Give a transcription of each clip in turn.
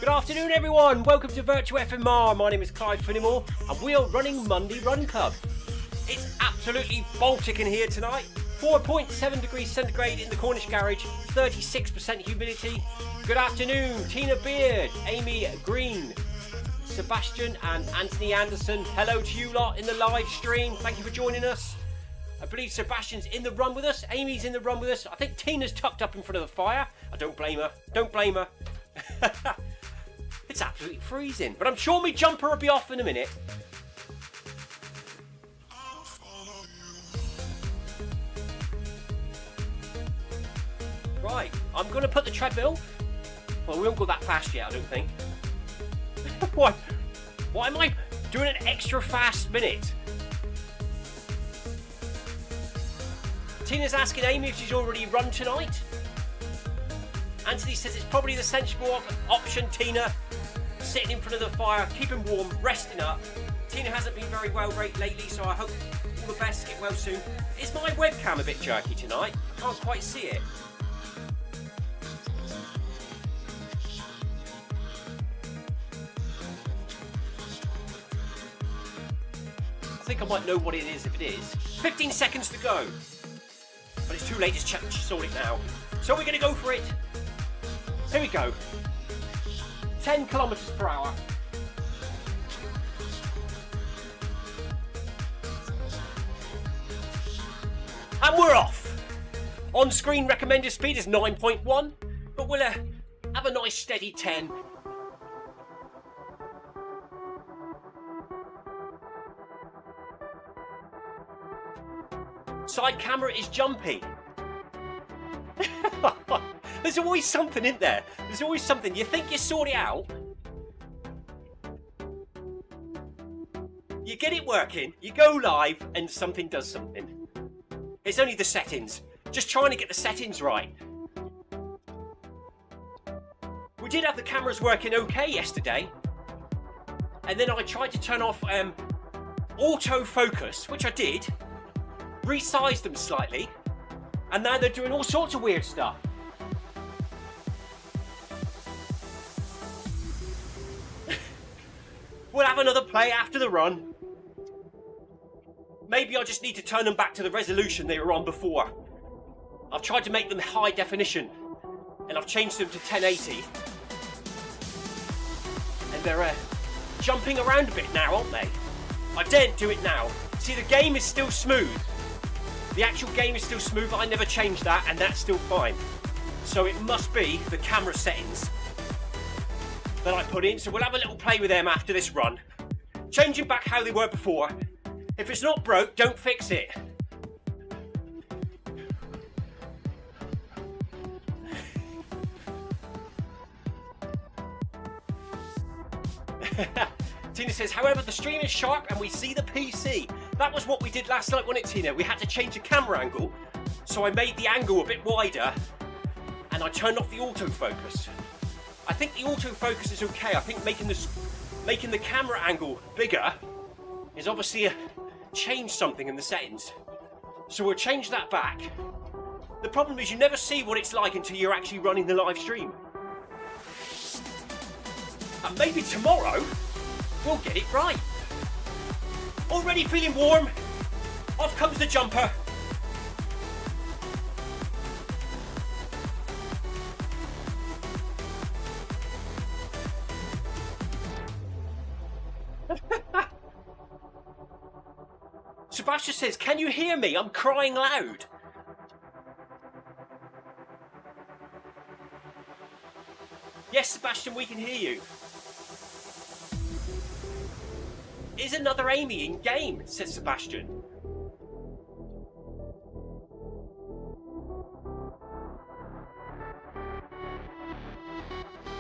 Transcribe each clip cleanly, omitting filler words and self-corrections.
Good afternoon everyone, welcome to Virtual FMR. My name is Clive Finnimore and we are running Monday Run Club. It's absolutely Baltic in here tonight. 4.7 degrees centigrade in the Cornish garage, 36% humidity. Good afternoon, Tina Beard, Amy Green, Sebastian and Anthony Anderson. Hello to you lot in the live stream, thank you for joining us. I believe Sebastian's in the run with us, Amy's in the run with us. I think Tina's tucked up in front of the fire. I don't blame her, don't blame her. It's absolutely freezing, but I'm sure my jumper will be off in a minute. Right, I'm going to put the treadmill. Well, we won't go that fast yet, I don't think. What? Why am I doing an extra fast minute? Tina's asking Amy if she's already run tonight. Anthony says it's probably the sensible option, Tina. Sitting in front of the fire, keeping warm, resting up. Tina hasn't been very well lately, so I hope all the best, get well soon. Is my webcam a bit jerky tonight? I can't quite see it. I think I might know what it is if it is. 15 seconds to go. But it's too late to sort it now. So we're going to go for it. Here we go. 10 kilometers per hour. And we're off. On screen recommended speed is 9.1, but we'll have a nice steady 10. Side camera is jumpy. There's always something in there. There's always something. You think you sort it out. You get it working, you go live, and something does something. It's only the settings. Just trying to get the settings right. We did have the cameras working okay yesterday. And then I tried to turn off autofocus, which I did. Resized them slightly. And now they're doing all sorts of weird stuff. We'll have another play after the run. Maybe I just need to turn them back to the resolution they were on before. I've tried to make them high definition and I've changed them to 1080. And they're jumping around a bit now, aren't they? I daren't do it now. See, the game is still smooth. The actual game is still smooth. I never changed that and that's still fine. So it must be the camera settings that I put in, so we'll have a little play with them after this run. Changing back how they were before. If it's not broke, don't fix it. Tina says, however, the stream is sharp and we see the PC. That was what we did last night, wasn't it, Tina? We had to change the camera angle, so I made the angle a bit wider and I turned off the autofocus. I think the autofocus is okay. I think making the camera angle bigger is obviously change something in the settings. So we'll change that back. The problem is you never see what it's like until you're actually running the live stream. And maybe tomorrow we'll get it right. Already feeling warm. Off comes the jumper. Sebastian says, can you hear me? I'm crying loud. Yes, Sebastian, we can hear you. Is another Amy in game? Says Sebastian.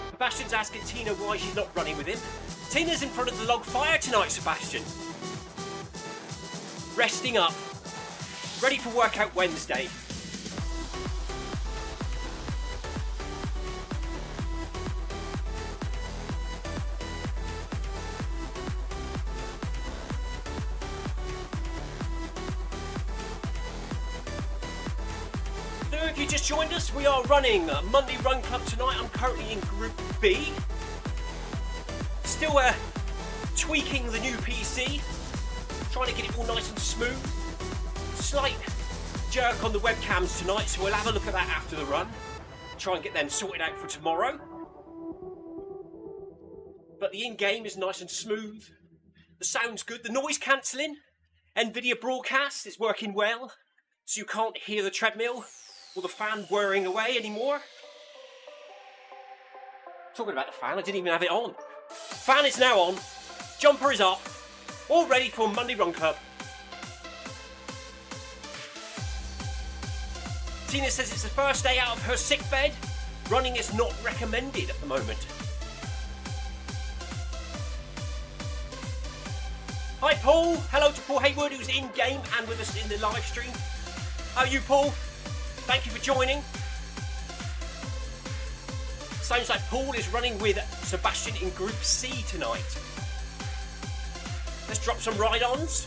Sebastian's asking Tina why she's not running with him. Tina's in front of the log fire tonight, Sebastian. Resting up. Ready for Workout Wednesday. If you just joined us, we are running Monday Run Club tonight. I'm currently in Group B. Still tweaking the new PC, trying to get it all nice and smooth. Slight jerk on the webcams tonight, so we'll have a look at that after the run. Try and get them sorted out for tomorrow. But the in-game is nice and smooth. The sound's good. The noise cancelling, NVIDIA broadcast is working well, so you can't hear the treadmill or the fan whirring away anymore. Talking about the fan, I didn't even have it on. Fan is now on, jumper is off, all ready for Monday Run Club. Tina says it's the first day out of her sick bed. Running is not recommended at the moment. Hi Paul, hello to Paul Haywood who's in game and with us in the live stream. How are you, Paul? Thank you for joining. Sounds like Paul is running with Sebastian in Group C tonight. Let's drop some ride-ons.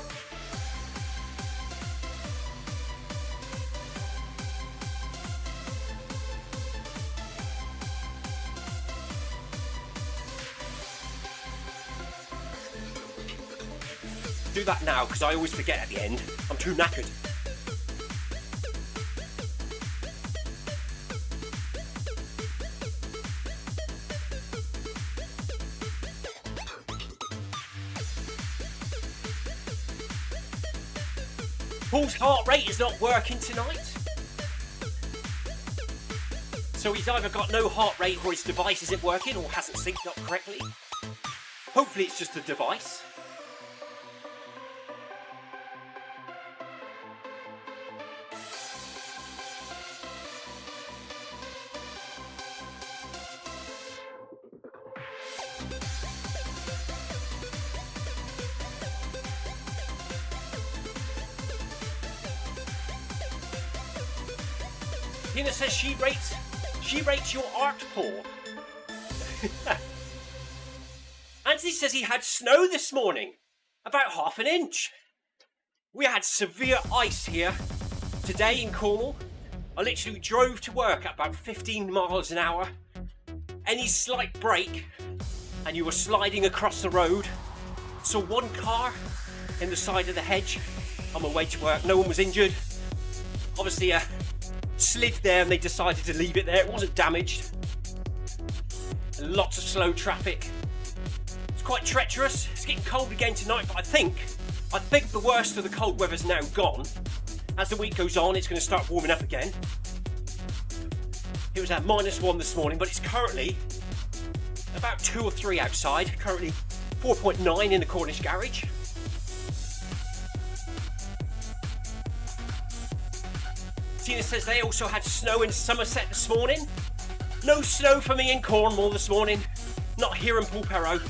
Do that now because I always forget at the end. I'm too knackered. Paul's heart rate is not working tonight. So he's either got no heart rate or his device isn't working or hasn't synced up correctly. Hopefully it's just the device. Tina says she rates your art, Paul. Anthony says he had snow this morning, about half an inch. We had severe ice here today in Cornwall. I literally drove to work at about 15 miles an hour. Any slight break and you were sliding across the road. Saw one car in the side of the hedge on my way to work. No one was injured. Obviously slid there and they decided to leave it there. It wasn't damaged. And lots of slow traffic. It's quite treacherous. It's getting cold again tonight, but I think the worst of the cold weather's now gone. As the week goes on, it's going to start warming up again. It was at -1 this morning, but it's currently about 2 or 3 outside. Currently 4.9 in the Cornish garage. Tina says they also had snow in Somerset this morning. No snow for me in Cornwall this morning. Not here in Pulpero.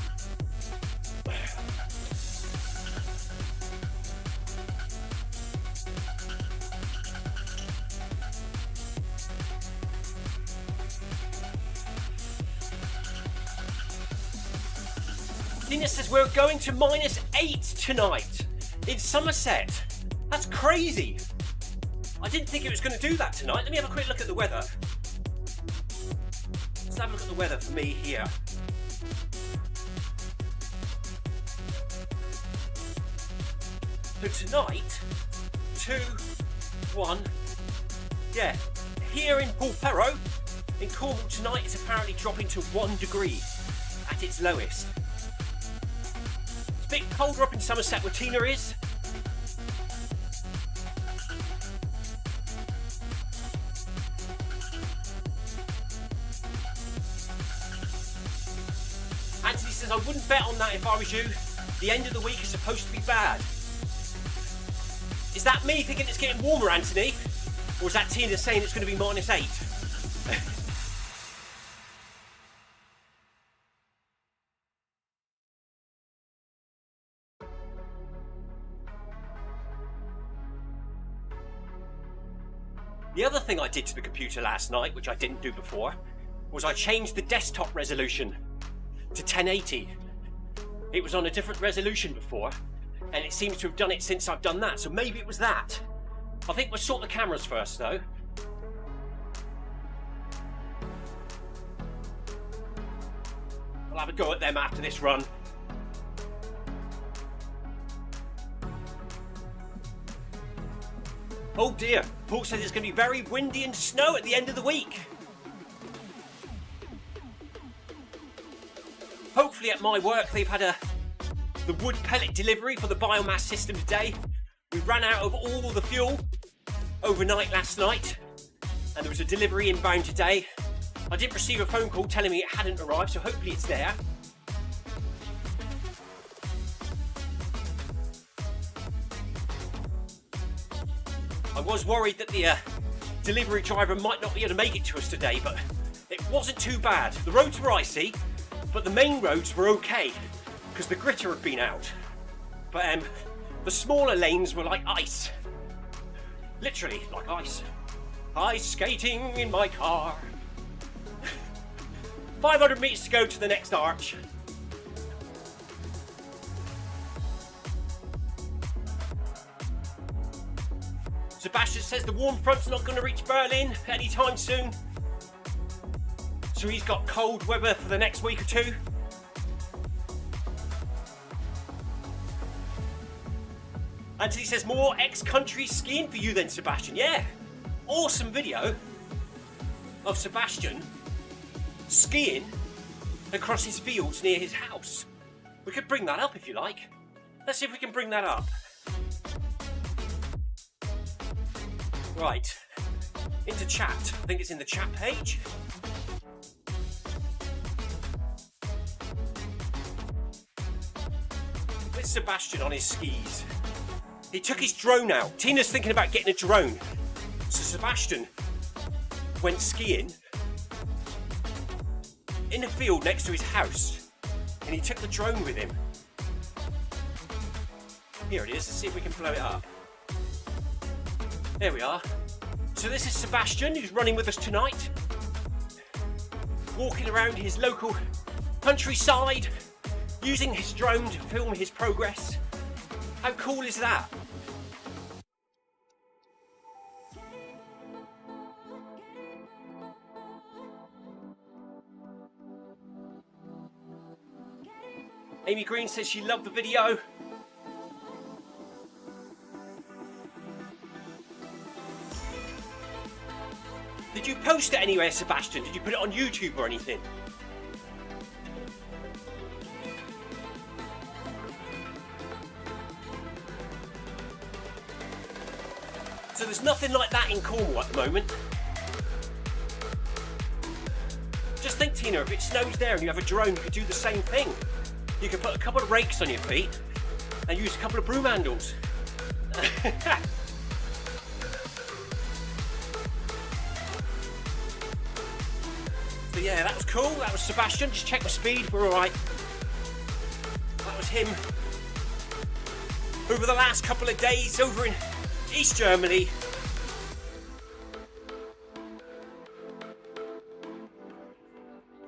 Tina says we're going to -8 tonight in Somerset. That's crazy. I didn't think it was going to do that tonight. Let me have a quick look at the weather. Let's have a look at the weather for me here. So tonight, 2, 1, yeah, here in Pulpero, in Cornwall tonight, it's apparently dropping to 1 degree at its lowest. It's a bit colder up in Somerset where Tina is. Anthony says, I wouldn't bet on that if I was you. The end of the week is supposed to be bad. Is that me thinking it's getting warmer, Anthony? Or is that Tina saying it's going to be -8? The other thing I did to the computer last night, which I didn't do before, was I changed the desktop resolution to 1080. It was on a different resolution before, and it seems to have done it since I've done that, so maybe it was that. I think we'll sort the cameras first though. I'll have a go at them after this run. Oh dear, Paul says it's going to be very windy and snow at the end of the week. Hopefully at my work they've had the wood pellet delivery for the biomass system today. We ran out of all the fuel overnight last night and there was a delivery inbound today. I didn't receive a phone call telling me it hadn't arrived, so hopefully it's there. I was worried that the delivery driver might not be able to make it to us today, but it wasn't too bad. The roads were icy, but the main roads were okay because the gritter had been out. But the smaller lanes were like ice. Literally like ice. Ice skating in my car. 500 metres to go to the next arch. Sebastian says the warm front's not going to reach Berlin anytime soon. So he's got cold weather for the next week or two. Anthony says more ex-country skiing for you then, Sebastian. Yeah, awesome video of Sebastian skiing across his fields near his house. We could bring that up if you like. Let's see if we can bring that up. Right, into chat. I think it's in the chat page. It's Sebastian on his skis. He took his drone out. Tina's thinking about getting a drone. So Sebastian went skiing in a field next to his house and he took the drone with him. Here it is. Let's see if we can blow it up. There we are. So this is Sebastian who's running with us tonight. Walking around his local countryside, using his drone to film his progress. How cool is that? Amy Green says she loved the video. Did you post it anywhere, Sebastian? Did you put it on YouTube or anything? So there's nothing like that in Cornwall at the moment. Just think, Tina, if it snows there and you have a drone, you could do the same thing. You could put a couple of rakes on your feet and use a couple of broom handles. So yeah, that was cool. That was Sebastian. Just check my speed. We're all right. That was him. Over the last couple of days over in East Germany.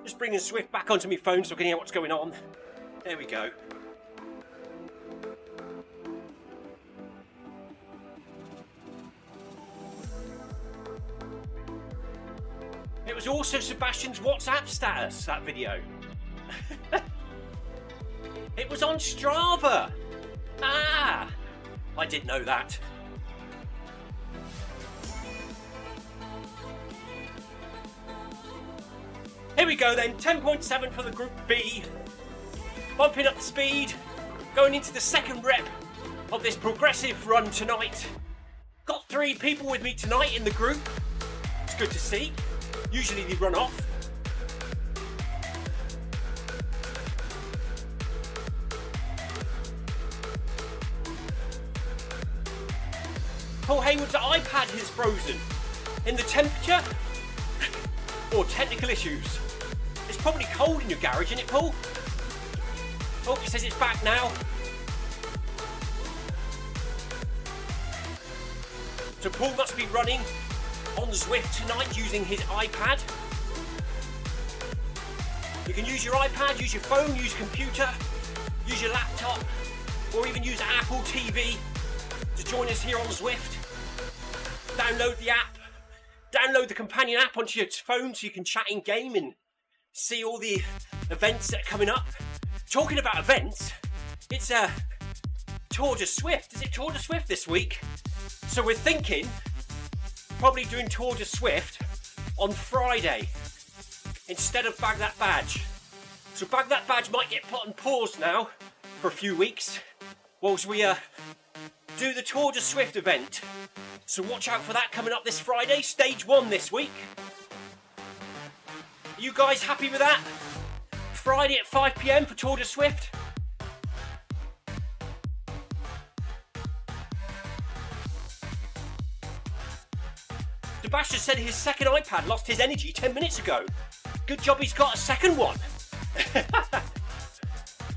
Just bringing Zwift back onto my phone so I can hear what's going on. There we go. It was also Sebastian's WhatsApp status, that video. It was on Strava. Ah, I didn't know that. Here we go then, 10.7 for the Group B. Bumping up the speed, going into the second rep of this progressive run tonight. Got 3 people with me tonight in the group. It's good to see. Usually they run off. Paul Hayward's iPad is frozen. In the temperature or technical issues. It's probably cold in your garage, isn't it, Paul? Oh, he says it's back now. So Paul must be running on Zwift tonight using his iPad. You can use your iPad, use your phone, use your computer, use your laptop, or even use Apple TV to join us here on Zwift. Download the app, download the companion app onto your phone so you can chat in game and see all the events that are coming up. Talking about events, it's Tour de Zwift. Is it Tour de Zwift this week? So we're thinking probably doing Tour de Zwift on Friday instead of Bag That Badge. So Bag That Badge might get put on pause now for a few weeks whilst we do the Tour de Zwift event. So watch out for that coming up this Friday, stage 1 this week. Are you guys happy with that? Friday at 5 PM for Tour de Zwift. Sebastian said his second iPad lost his energy 10 minutes ago. Good job he's got a second one.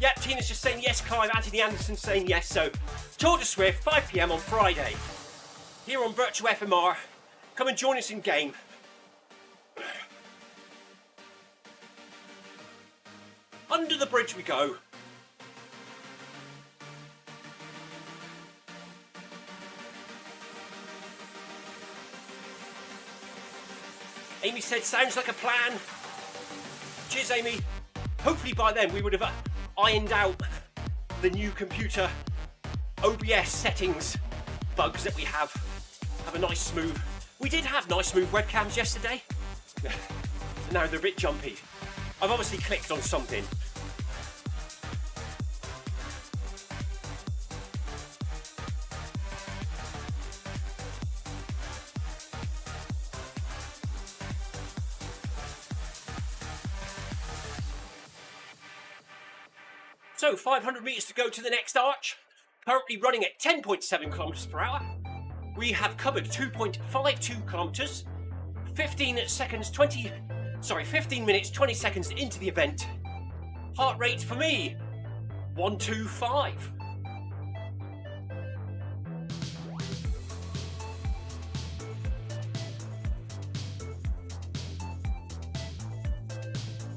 Yep, Tina's just saying yes, Clive. Anthony Anderson's saying yes. So, Tour de Zwift, 5 PM on Friday. Here on Virtual FMR. Come and join us in game. Under the bridge we go. Amy said, sounds like a plan. Cheers, Amy. Hopefully by then we would have ironed out the new computer OBS settings bugs that we have. Have a nice smooth. We did have nice smooth webcams yesterday. Now they're a bit jumpy. I've obviously clicked on something. So 500 metres to go to the next arch. Currently running at 10.7 kilometres per hour. We have covered 2.52 kilometres. 15 minutes, 20 seconds into the event. Heart rate for me, 125.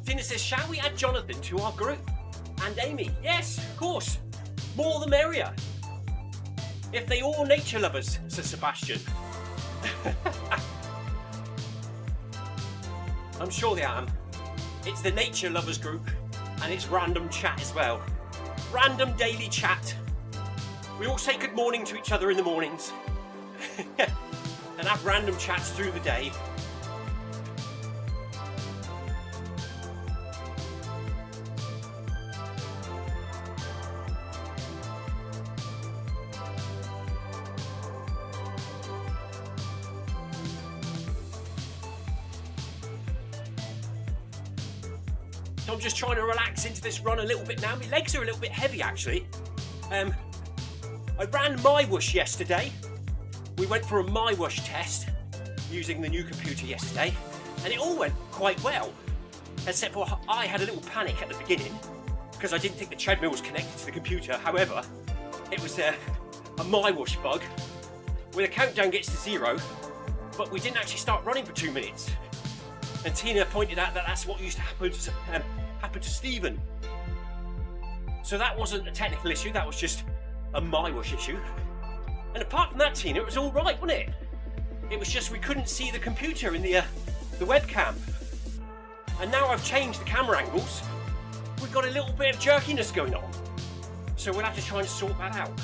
Tina says, shall we add Jonathan to our group? And Amy, yes, of course. More the merrier. If they all nature lovers, says Sebastian. I'm sure they are. It's the nature lovers group, and it's random chat as well. Random daily chat. We all say good morning to each other in the mornings and have random chats through the day. So I'm just trying to relax into this run a little bit now. My legs are a little bit heavy actually. I ran my whoosh yesterday. We went for a my whoosh test using the new computer yesterday, and it all went quite well. Except for I had a little panic at the beginning because I didn't think the treadmill was connected to the computer. However, it was a my whoosh bug where the countdown gets to 0, but we didn't actually start running for 2 minutes. And Tina pointed out that that's what used to happen to Stephen. So that wasn't a technical issue, that was just a my whoosh issue. And apart from that, Tina, it was all right, wasn't it? It was just we couldn't see the computer in the webcam. And now I've changed the camera angles. We've got a little bit of jerkiness going on. So we'll have to try and sort that out.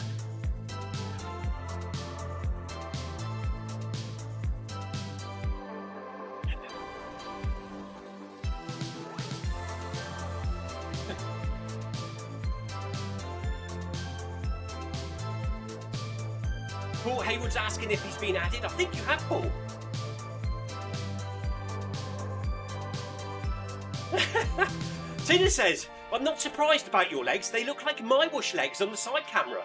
Paul Hayward's asking if he's been added. I think you have, Paul. Tina says, I'm not surprised about your legs. They look like my whoosh legs on the side camera.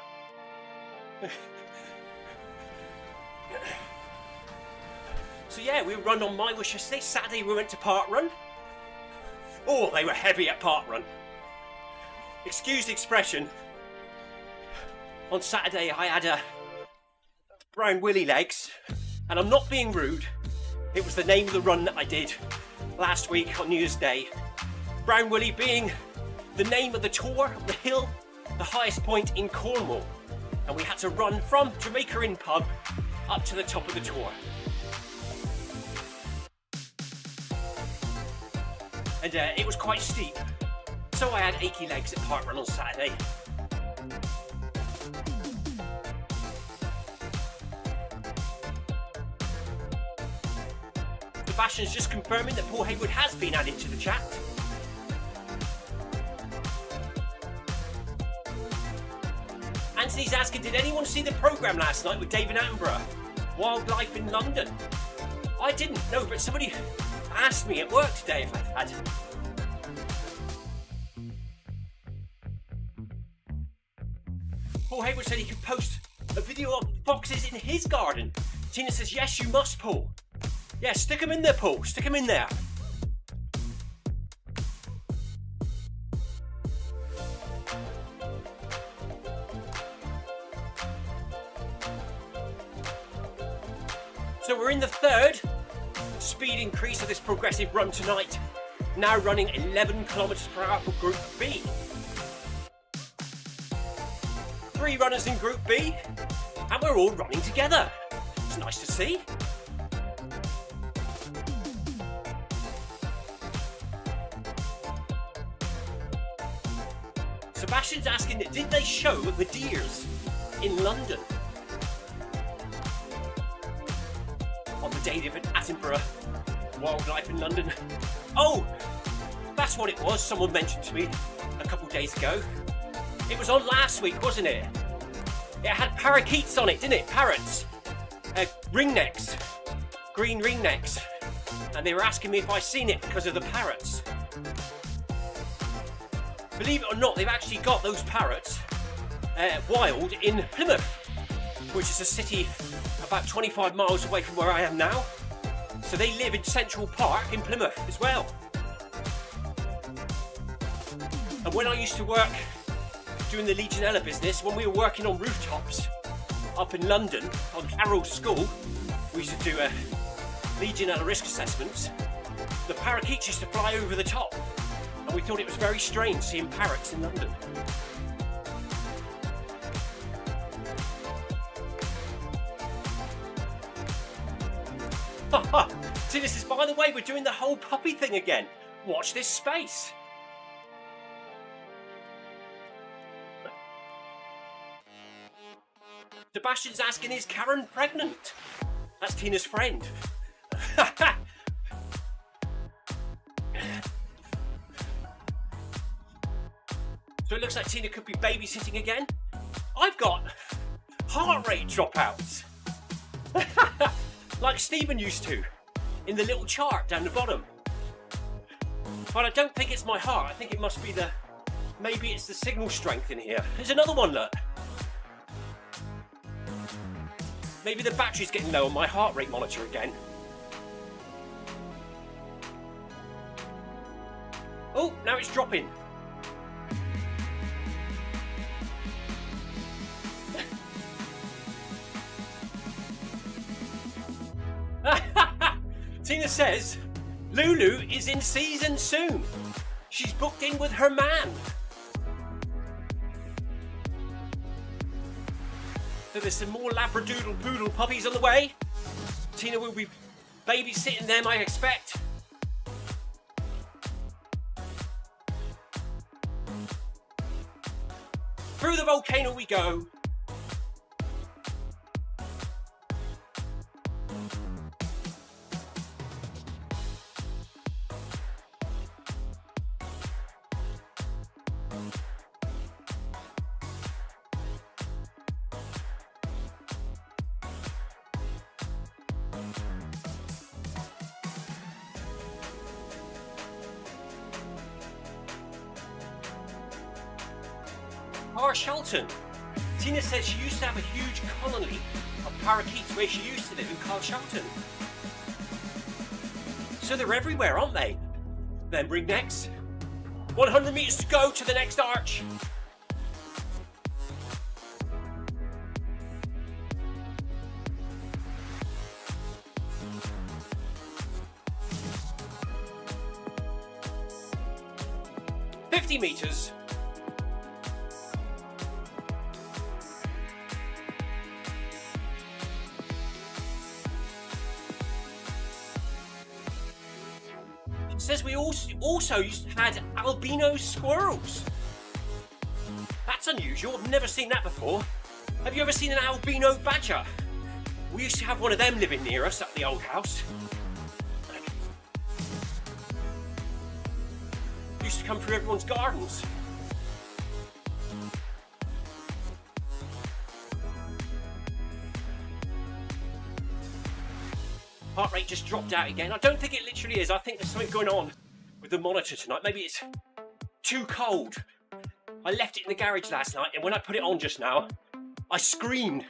So yeah, we run on my whoosh yesterday. Saturday we went to park run. Oh, they were heavy at park run. Excuse the expression. On Saturday I had a brown willy legs, and I'm not being rude, it was the name of the run that I did last week on New Year's Day. Brown Willy being the name of the tour of the hill, the highest point in Cornwall, and we had to run from Jamaica Inn pub up to the top of the tour. And it was quite steep, So I had achy legs at parkrun on Saturday. Sebastian's just confirming that Paul Haywood has been added to the chat. Anthony's asking, did anyone see the programme last night with David Attenborough? Wildlife in London? I didn't, no, but somebody asked me at work today if I had. Paul Haywood said he could post a video of foxes in his garden. Tina says, yes, you must, Paul. Yeah, stick them in there, Paul. Stick them in there. So we're in the third speed increase of this progressive run tonight. Now running 11 kilometers per hour for Group B. 3 runners in Group B, and we're all running together. It's nice to see. Sebastian's asking, did they show the deers in London on the David Attenborough Wildlife in London? Oh, that's what it was. Someone mentioned to me a couple of days ago. It was on last week, wasn't it? It had parakeets on it, didn't it? Parrots, ringnecks, green ringnecks, and they were asking me if I'd seen it because of the parrots. Believe it or not, they've actually got those parrots wild in Plymouth, which is a city about 25 miles away from where I am now. So they live in Central Park in Plymouth as well. And when I used to work doing the Legionella business, when we were working on rooftops up in London on Carroll's school, we used to do Legionella risk assessments. The parakeets used to fly over the top, and we thought it was very strange seeing parrots in London. See, this is, by the way, we're doing the whole puppy thing again. Watch this space. Sebastian's asking, is Karen pregnant? That's Tina's friend. So it looks like Tina could be babysitting again. I've got heart rate dropouts. Like Stephen used to, in the little chart down the bottom. But I don't think it's my heart. I think it must be maybe it's the signal strength in here. There's another one, look. Maybe the battery's getting low on my heart rate monitor again. Oh, now it's dropping. Tina says, Lulu is in season soon. She's booked in with her man. So there's some more Labradoodle Poodle puppies on the way. Tina will be babysitting them, I expect. Through the volcano we go. Shelton. Tina says she used to have a huge colony of parakeets where she used to live in Carshalton. So they're everywhere, aren't they? Then ringnecks. 100 metres to go to the next arch. Meters. Says says we also used to had albino squirrels. That's unusual. I've never seen that before. Have you ever seen an albino badger? We used to have one of them living near us at the old house. Used to come through everyone's gardens. Heart rate just dropped out again. I don't think it literally is. I think there's something going on with the monitor tonight. Maybe it's too cold. I left it in the garage last night, and when I put it on just now, I screamed.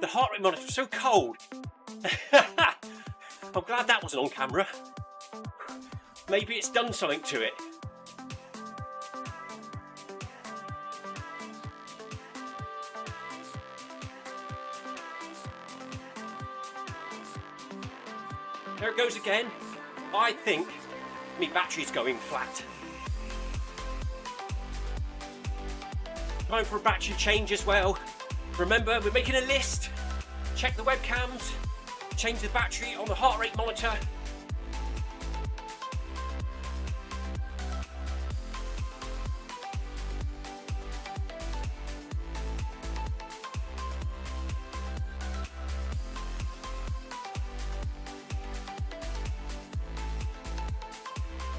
The heart rate monitor was so cold. I'm glad that wasn't on camera. Maybe it's done something to it. There it goes again. I think my battery's going flat. Time for a battery change as well. Remember, we're making a list. Check the webcams, change the battery on the heart rate monitor.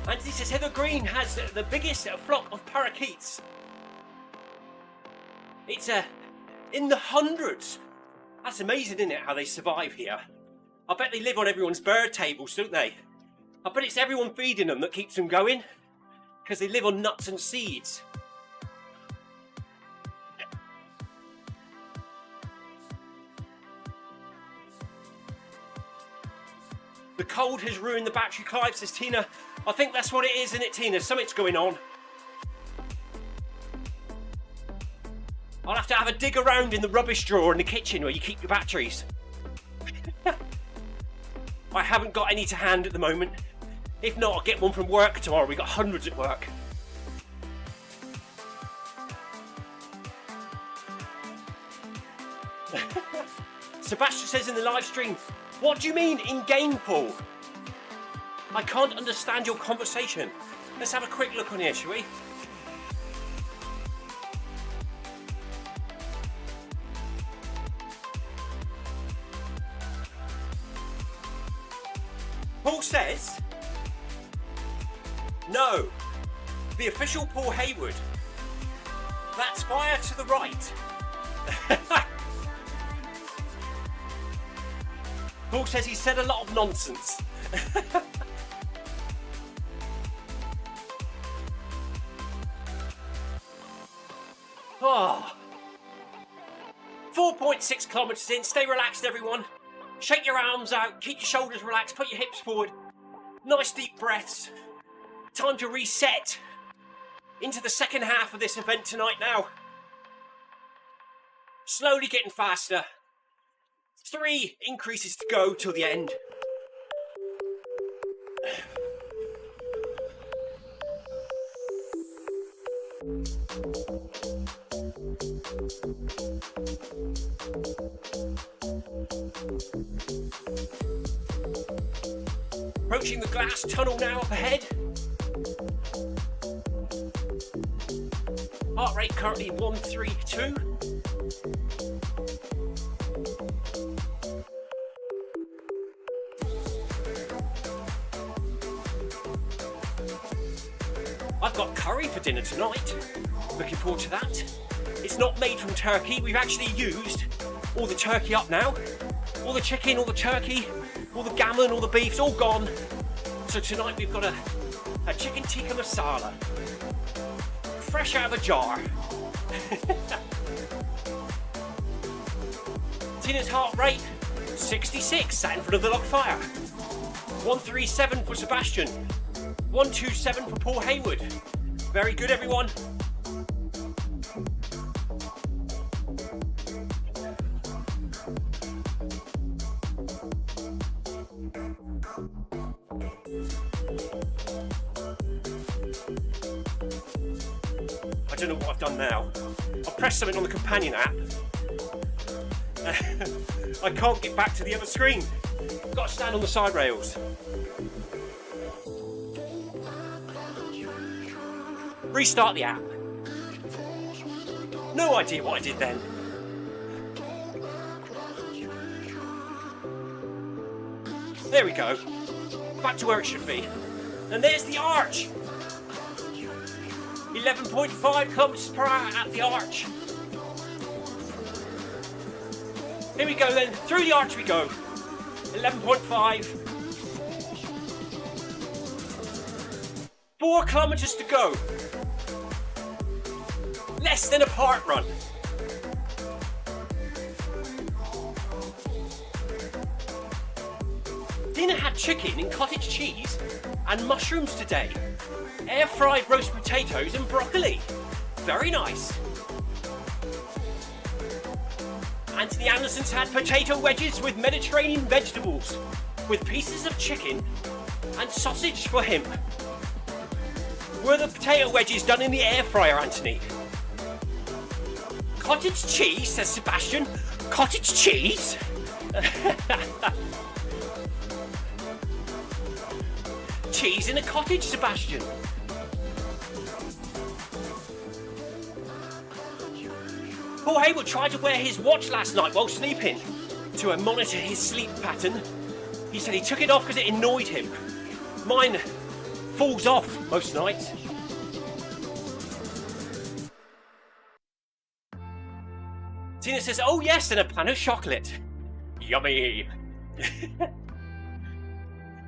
And this is Heather Green has the biggest flock of parakeets. It's in the hundreds. That's amazing, isn't it, how they survive here? I bet they live on everyone's bird tables, don't they? I bet it's everyone feeding them that keeps them going, because they live on nuts and seeds. The cold has ruined the battery, Clive, says Tina. I think that's what it is, isn't it, Tina? Something's going on. I'll have to have a dig around in the rubbish drawer in the kitchen where you keep your batteries. I haven't got any to hand at the moment. If not, I'll get one from work tomorrow. We've got hundreds at work. Sebastian says in the live stream, what do you mean in-game pool? I can't understand your conversation. Let's have a quick look on here, shall we? Paul says, no, the official Paul Hayward. That's fire to the right. Paul says he said a lot of nonsense. Oh. 4.6 kilometres in. Stay relaxed, everyone. Shake your arms out, keep your shoulders relaxed, put your hips forward. Nice deep breaths. Time to reset into the second half of this event tonight now. Slowly getting faster. 3 increases to go till the end. Approaching the glass tunnel now up ahead. Heart rate currently 132. I've got curry for dinner tonight. Looking forward to that. It's not made from turkey. We've actually used all the turkey up now. All the chicken, all the turkey, all the gammon, all the beef's all gone. So tonight we've got a chicken tikka masala. Fresh out of a jar. Tina's heart rate, 66, sat in front of the log fire. 137 for Sebastian. 127 for Paul Hayward. Very good, everyone. I don't know what I've done now. I've pressed something on the companion app. I can't get back to the other screen. I've got to stand on the side rails. Restart the app. No idea what I did then. There we go. Back to where it should be. And there's the arch. 11.5 kilometers per hour at the arch. Here we go then. Through the arch we go. 11.5. 4 kilometers to go. Less than a park run. Dinner had chicken and cottage cheese and mushrooms today. Air fried roast potatoes and broccoli. Very nice. Anthony Anderson's had potato wedges with Mediterranean vegetables, with pieces of chicken and sausage for him. Were the potato wedges done in the air fryer, Anthony? Cottage cheese, says Sebastian. Cottage cheese? Cheese in a cottage, Sebastian. Paul Hayward tried to wear his watch last night while sleeping to monitor his sleep pattern. He said he took it off because it annoyed him. Mine falls off most nights. Tina says, oh yes, and a pan of chocolate. Yummy.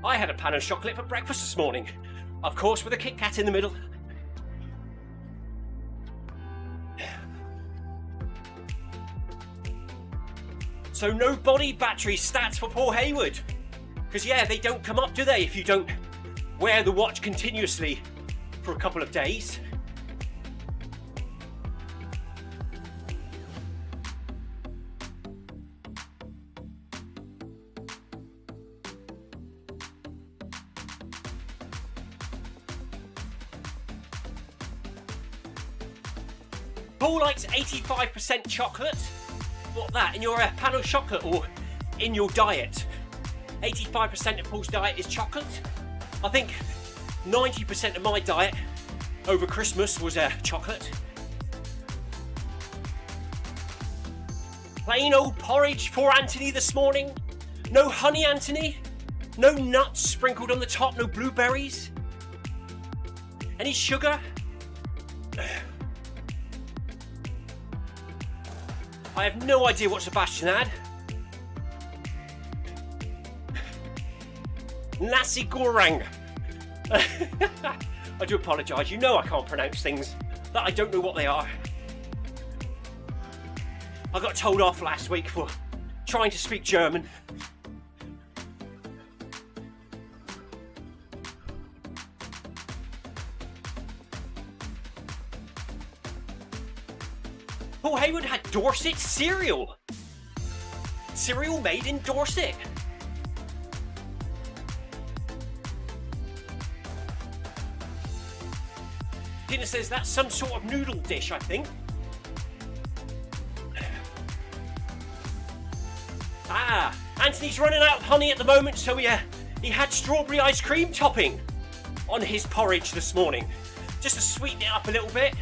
I had a pan of chocolate for breakfast this morning. Of course, with a Kit Kat in the middle. So no body battery stats for Paul Hayward. Because yeah, they don't come up, do they, if you don't wear the watch continuously for a couple of days. Paul likes 85% chocolate. What that, in your pan of chocolate or in your diet? 85% of Paul's diet is chocolate. I think 90% of my diet over Christmas was chocolate. Plain old porridge for Anthony this morning. No honey, Anthony. No nuts sprinkled on the top, no blueberries. Any sugar? I have no idea what Sebastian had. Nasi goreng. I do apologise, you know I can't pronounce things that I don't know what they are. I got told off last week for trying to speak German. Paul Hayward had Dorset cereal. Cereal made in Dorset. Dina says that's some sort of noodle dish, I think. Ah, Anthony's running out of honey at the moment, so he had strawberry ice cream topping on his porridge this morning, just to sweeten it up a little bit.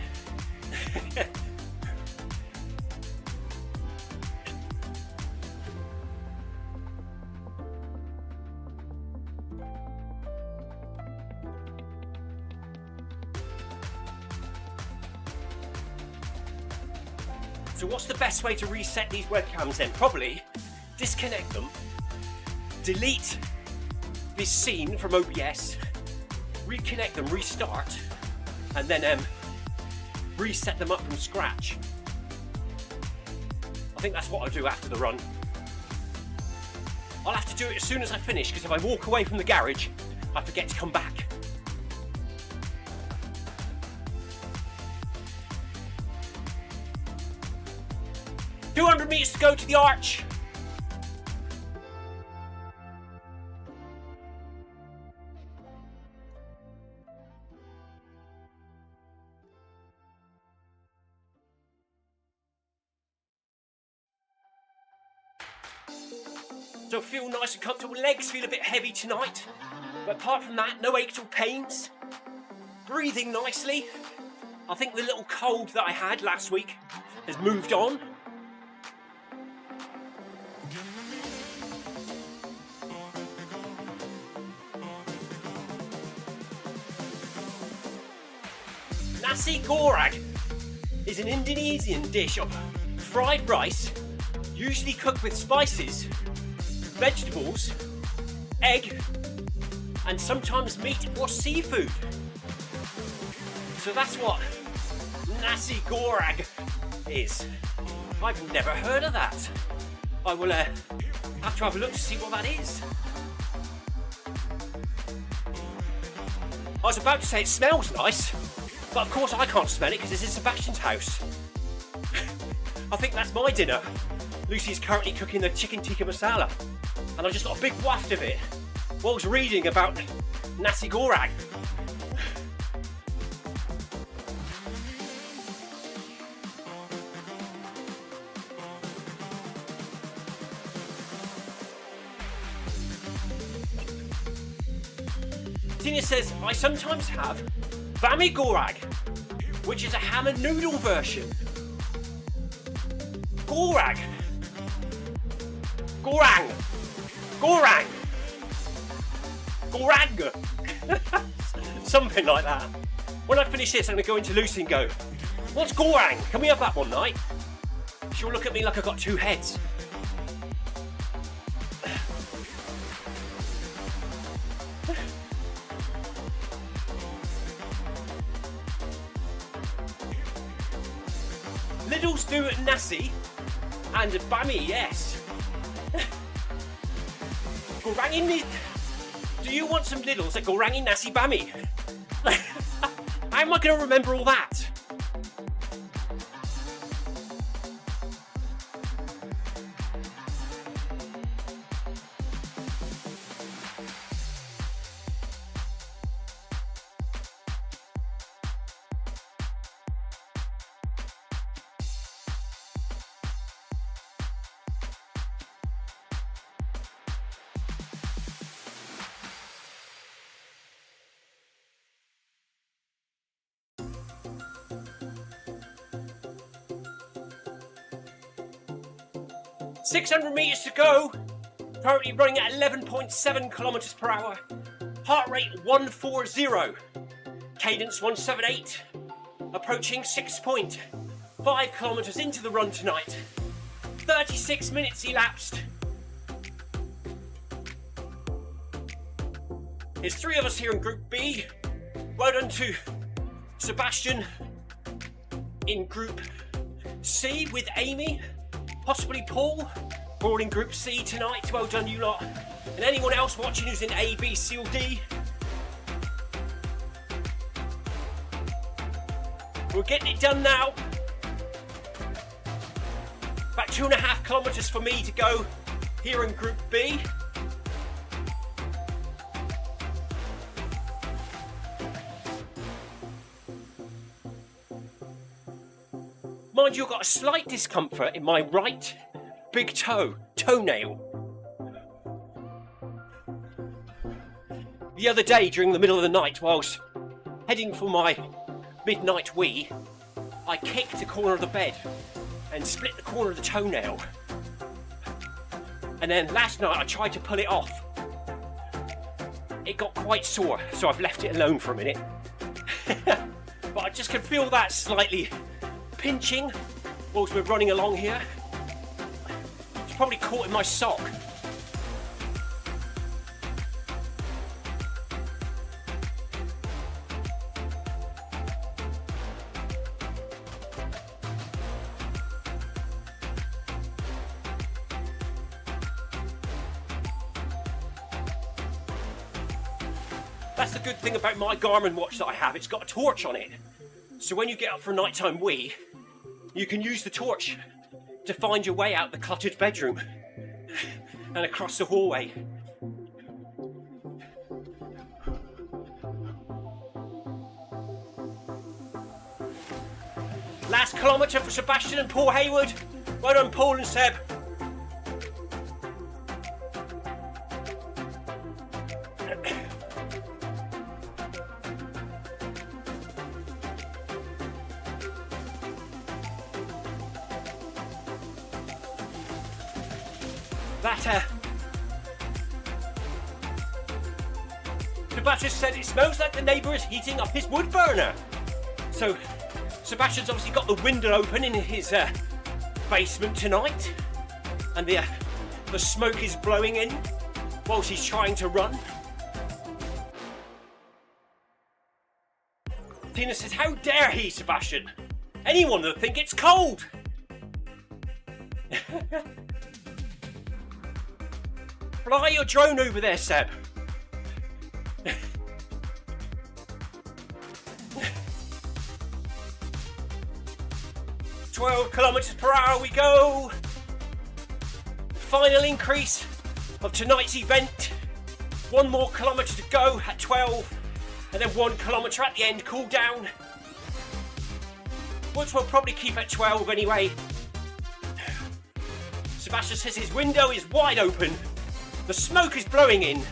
So what's the best way to reset these webcams then? Probably disconnect them, delete this scene from OBS, reconnect them, restart, and then reset them up from scratch. I think that's what I'll do after the run. I'll have to do it as soon as I finish, because if I walk away from the garage, I forget to come back. $200 meters to go to the arch. So feel nice and comfortable. Legs feel a bit heavy tonight, but apart from that, no aches or pains. Breathing nicely. I think the little cold that I had last week has moved on. Nasi goreng is an Indonesian dish of fried rice, usually cooked with spices, vegetables, egg, and sometimes meat or seafood. So that's what nasi goreng is. I've never heard of that. I will have to have a look to see what that is. I was about to say it smells nice, but of course I can't smell it because it's in Sebastian's house. I think that's my dinner. Lucy's currently cooking the chicken tikka masala, and I just got a big waft of it while I was reading about nasi goreng. Tina says, I sometimes have bami goreng, which is a ham and noodle version. Goreng. Goreng. Goreng. Goreng. Something like that. When I finish this, I'm going to go into Lucy and go, what's goreng? Can we have that one night? She'll look at me like I've got two heads. Lidl's do nasi and bami, yes. Gorangi, do you want some Lidl's at Gorangi nasi bami? How am I going to remember all that? .600 metres to go, currently running at 11.7 kilometres per hour, heart rate 140, cadence 178, approaching 6.5 kilometres into the run tonight, 36 minutes elapsed. There's three of us here in Group B, well done to Sebastian in Group C with Amy, possibly Paul, we're all in Group C tonight, well done you lot. And anyone else watching who's in A, B, C or D. We're getting it done now. About 2.5 kilometres for me to go here in Group B. Mind you, I've got a slight discomfort in my right big toenail. The other day, during the middle of the night, while I was heading for my midnight wee, I kicked the corner of the bed and split the corner of the toenail. And then last night I tried to pull it off. It got quite sore, so I've left it alone for a minute. But I just can feel that slightly pinching whilst we're running along here. It's probably caught in my sock. That's the good thing about my Garmin watch that I have, it's got a torch on it. So when you get up for a nighttime wee, you can use the torch to find your way out the cluttered bedroom and across the hallway. Last kilometre for Sebastian and Paul Hayward. Well done, Paul and Seb. that Sebastian said it smells like the neighbour is heating up his wood burner. So Sebastian's obviously got the window open in his basement tonight, and the smoke is blowing in whilst he's trying to run. Tina says, how dare he, Sebastian? Anyone would think it's cold. Fly your drone over there, Seb. 12 kilometers per hour we go. Final increase of tonight's event. 1 more kilometre to go at 12, and then 1 kilometre at the end, cool down, which we'll probably keep at 12 anyway. Sebastian says his window is wide open. The smoke is blowing in.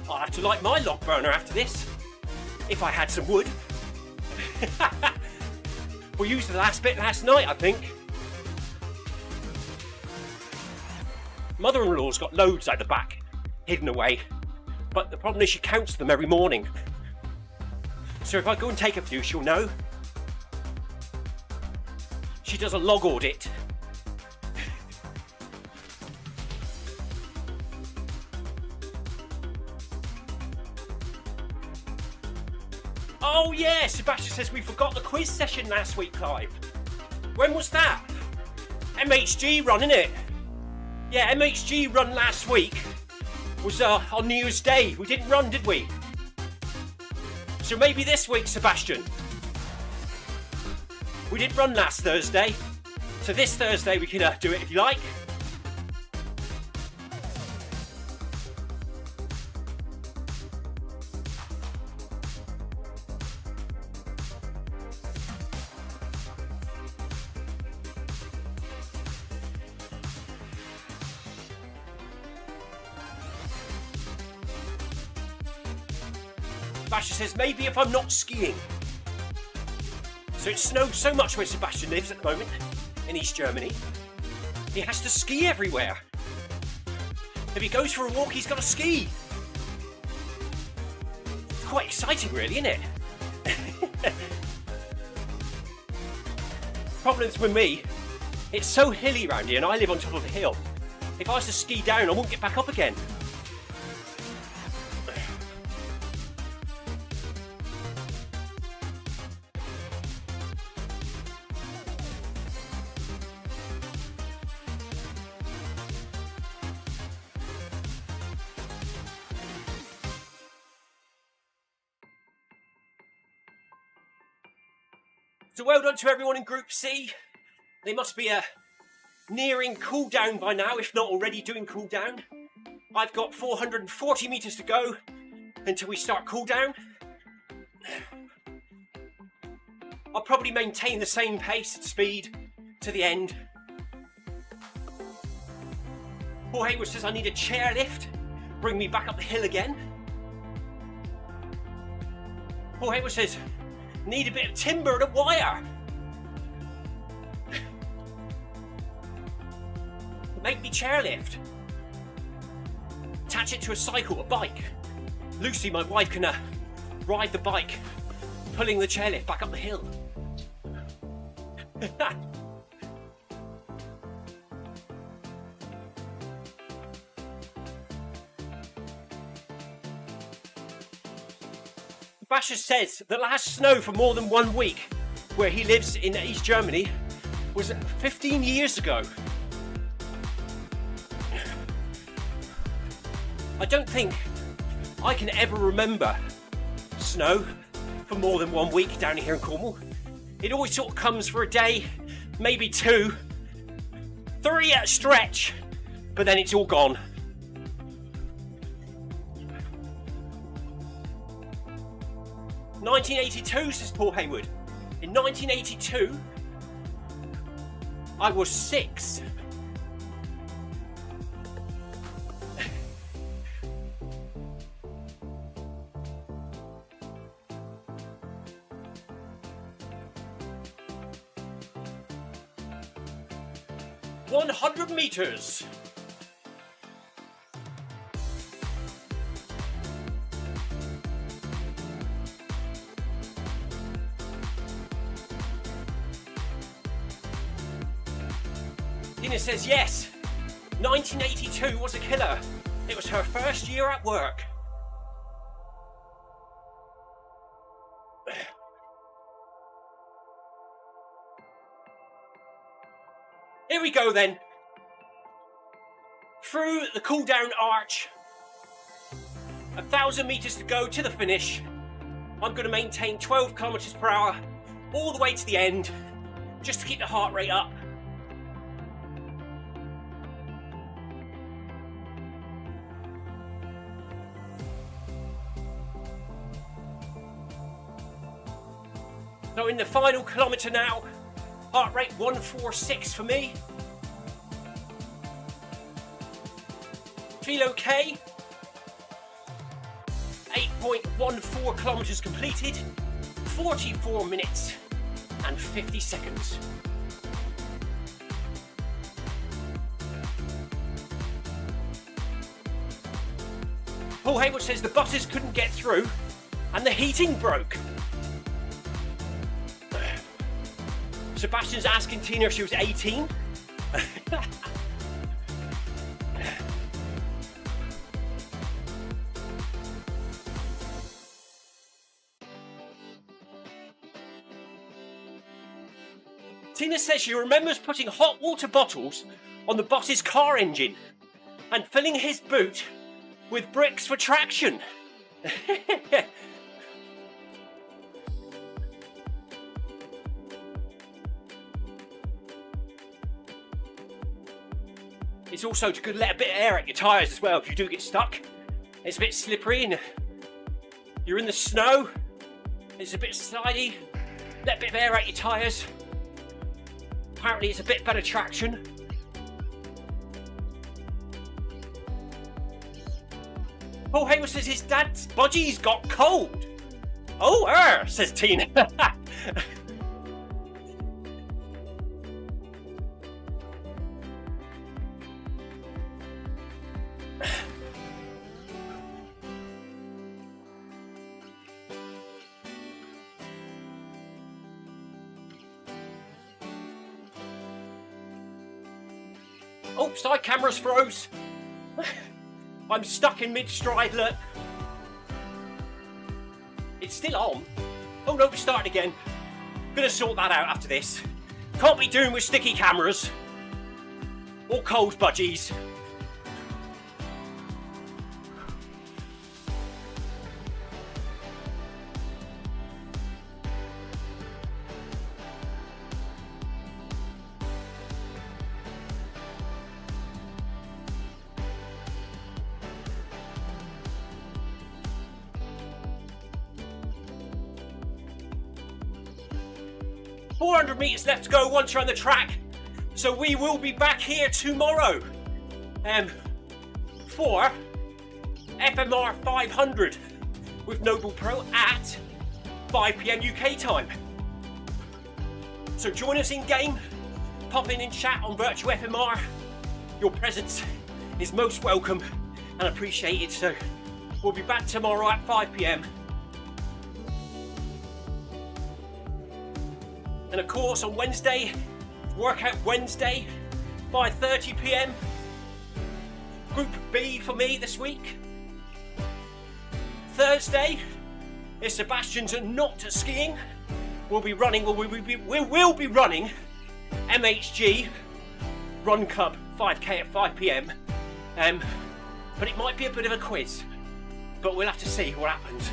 I'll have to light my log burner after this, if I had some wood. We used the last bit last night, I think. Mother-in-law's got loads out the back, hidden away, but the problem is she counts them every morning. So if I go and take a few, she'll know. She does a log audit. Oh yeah, Sebastian says we forgot the quiz session last week, Clive. When was that? MHG run, innit? Yeah, MHG run last week was on New Year's Day. We didn't run, did we? So maybe this week, Sebastian. We didn't run last Thursday, so this Thursday we can do it if you like. Sebastian says maybe if I'm not skiing. So it snowed so much where Sebastian lives at the moment, in East Germany, he has to ski everywhere. If he goes for a walk, he's got to ski. It's quite exciting really, isn't it? Problems with me, it's so hilly around here and I live on top of a hill. If I was to ski down, I wouldn't get back up again. So well done to everyone in Group C. They must be nearing cool down by now, if not already doing cool down. I've got 440 metres to go until we start cool down. I'll probably maintain the same pace and speed to the end. Paul Hayward says I need a chairlift, bring me back up the hill again. Paul Hayward says need a bit of timber and a wire. Make me chairlift. Attach it to a cycle, a bike. Lucy, my wife, can ride the bike, pulling the chairlift back up the hill. Basher says the last snow for more than 1 week, where he lives in East Germany, was 15 years ago. I don't think I can ever remember snow for more than 1 week down here in Cornwall. It always sort of comes for a day, maybe 2, 3 at a stretch, but then it's all gone. "1982, says Paul Hayward. In 1982, I was 6. 100 meters. Tina says yes, 1982 was a killer. It was her first year at work. Here we go then. Through the cool down arch. 1,000 meters to go to the finish. I'm going to maintain 12 kilometers per hour all the way to the end, just to keep the heart rate up. So in the final kilometre now, heart rate 146 for me. Feel okay. 8.14 kilometres completed, 44 minutes and 50 seconds. Paul Hayward says the buses couldn't get through and the heating broke. Sebastian's asking Tina if she was 18. Tina says she remembers putting hot water bottles on the boss's car engine and filling his boot with bricks for traction. It's also to let a bit of air at your tyres as well if you do get stuck. It's a bit slippery and you're in the snow. It's a bit slidey. Let a bit of air at your tyres. Apparently it's a bit better traction. Paul Hayward says his dad's budgies got cold. Oh, says Tina. Oh, side cameras froze. I'm stuck in mid-stride, look. It's still on. Oh no, we're starting again. Gonna sort that out after this. Can't be doing with sticky cameras. Or cold budgies. .400 meters left to go once you're on the track, so we will be back here tomorrow for FMR 500 with Noble Pro at 5 PM UK time. So join us in game, pop in and chat on Virtual FMR. Your presence is most welcome and appreciated. So we'll be back tomorrow at 5 PM. And of course on Wednesday, Workout Wednesday, 5:30 PM. Group B for me this week. Thursday is Sebastian's not skiing. We'll be running, we will be running MHG Run Club 5K at 5 PM. But it might be a bit of a quiz, but we'll have to see what happens.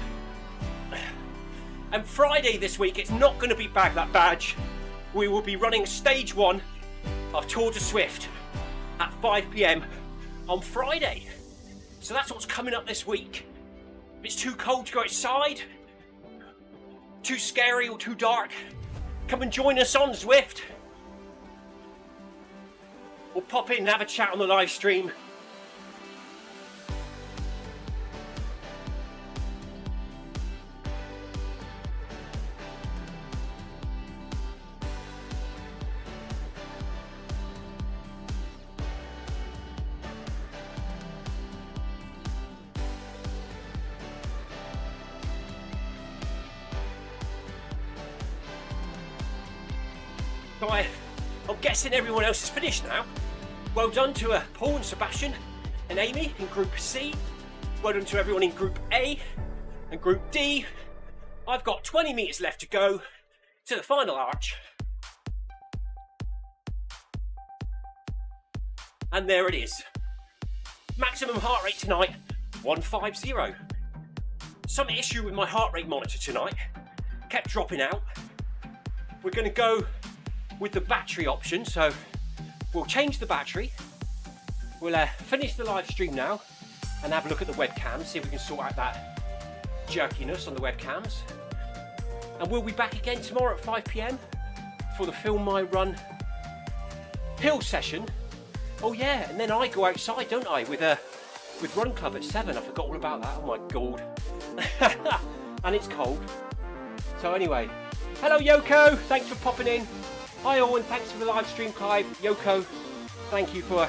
And Friday this week, it's not going to be Bag That Badge. We will be running stage 1 of Tour de Zwift at 5 PM on Friday. So that's what's coming up this week. If it's too cold to go outside, too scary or too dark, come and join us on Zwift. Or pop in and have a chat on the live stream. So I'm guessing everyone else is finished now. Well done to Paul and Sebastian and Amy in Group C. Well done to everyone in Group A and Group D. I've got 20 metres left to go to the final arch. And there it is. Maximum heart rate tonight, 150. Some issue with my heart rate monitor tonight. Kept dropping out. We're going to go with the battery option, so we'll change the battery. We'll finish the live stream now and have a look at the webcams, see if we can sort out that jerkiness on the webcams. And we'll be back again tomorrow at 5 PM for the Film My Run hill session. Oh yeah, and then I go outside, don't I, with Run Club at 7. I forgot all about that. Oh my god. And it's cold. So anyway, hello Yoko, thanks for popping in. Hi Owen, thanks for the live stream, Clive. Yoko, thank you for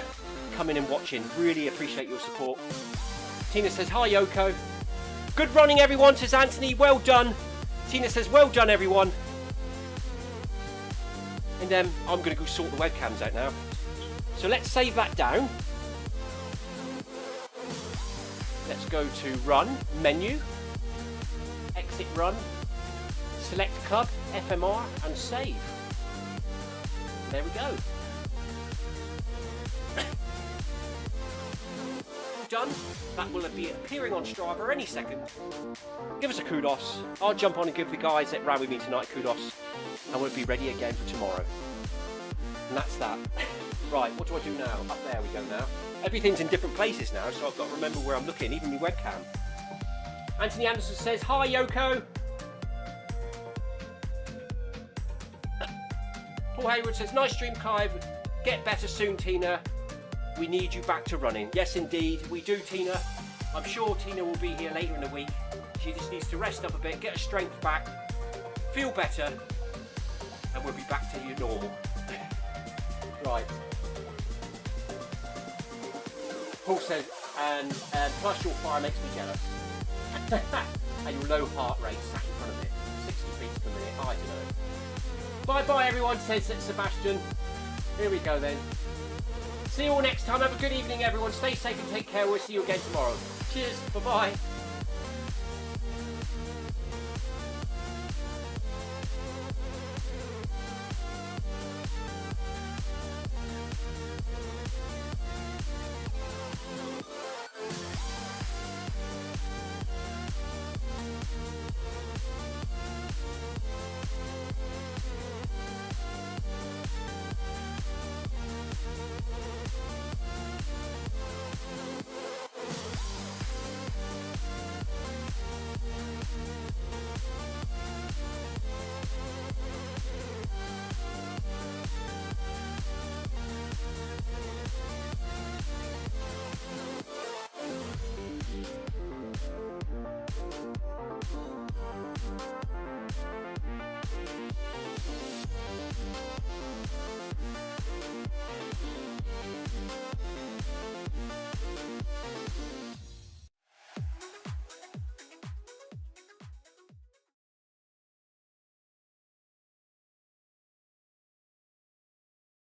coming and watching. Really appreciate your support. Tina says, hi Yoko. Good running everyone, says Anthony, well done. Tina says, well done everyone. And I'm going to go sort the webcams out now. So let's save that down. Let's go to run, menu, exit run, select club, FMR and save. There we go. Done. That will be appearing on Strava any second. Give us a kudos. I'll jump on and give the guys that ran with me tonight kudos, and we'll be ready again for tomorrow. And that's that. Right, what do I do now? Up there we go now. Everything's in different places now, so I've got to remember where I'm looking, even my webcam. Anthony Anderson says, hi Yoko. Paul Hayward says, nice stream, Clive. Get better soon, Tina. We need you back to running. Yes, indeed, we do, Tina. I'm sure Tina will be here later in the week. She just needs to rest up a bit, get her strength back, feel better, and we'll be back to your normal. Right. Paul says, and plus your fire makes me jealous. And your low heart rate sat in front of it, 60 beats per minute, I don't know. Bye-bye everyone, says Sebastian. Here we go then. See you all next time. Have a good evening everyone. Stay safe and take care. We'll see you again tomorrow. Cheers. Bye-bye.